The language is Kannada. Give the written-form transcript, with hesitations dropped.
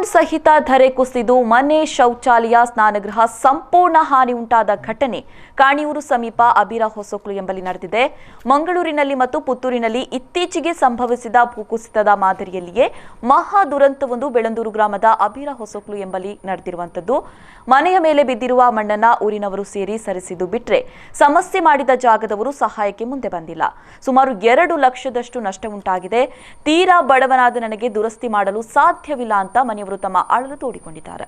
ಕಾಂಪೌಂಡ್ ಸಹಿತ ಧರೆ ಕುಸಿದು ಮನೆ, ಶೌಚಾಲಯ, ಸ್ನಾನಗೃಹ ಸಂಪೂರ್ಣ ಹಾನಿ ಉಂಟಾದ ಘಟನೆ ಕಾಣಿಯೂರು ಸಮೀಪ ಅಬೀರ ಹೊಸೊಕ್ಲು ಎಂಬಲ್ಲಿ ನಡೆದಿದೆ. ಮಂಗಳೂರಿನಲ್ಲಿ ಮತ್ತು ಪುತ್ತೂರಿನಲ್ಲಿ ಇತ್ತೀಚೆಗೆ ಸಂಭವಿಸಿದ ಭೂಕುಸಿತದ ಮಾದರಿಯಲ್ಲಿಯೇ ಮಹಾ ದುರಂತವೊಂದು ಬೆಳಂದೂರು ಗ್ರಾಮದ ಅಬೀರ ಹೊಸೊಕ್ಲು ಎಂಬಲ್ಲಿ ನಡೆದಿರುವಂತದ್ದು. ಮನೆಯ ಮೇಲೆ ಬಿದ್ದಿರುವ ಮಣ್ಣನ್ನ ಊರಿನವರು ಸೇರಿ ಸರಿಸಿದ್ದು ಬಿಟ್ರೆ ಸಮಸ್ಯೆ ಮಾಡಿದ ಜಾಗದವರು ಸಹಾಯಕ್ಕೆ ಮುಂದೆ ಬಂದಿಲ್ಲ. ಸುಮಾರು 2 ಲಕ್ಷದಷ್ಟು ನಷ್ಟ ಉಂಟಾಗಿದೆ. ತೀರಾ ಬಡವನಾದ ನನಗೆ ದುರಸ್ತಿ ಮಾಡಲು ಸಾಧ್ಯವಿಲ್ಲ ಅಂತ ಮನೆಯವರು ತಮ್ಮ ಅಳಲು ತೋಡಿಕೊಂಡಿದ್ದಾರೆ.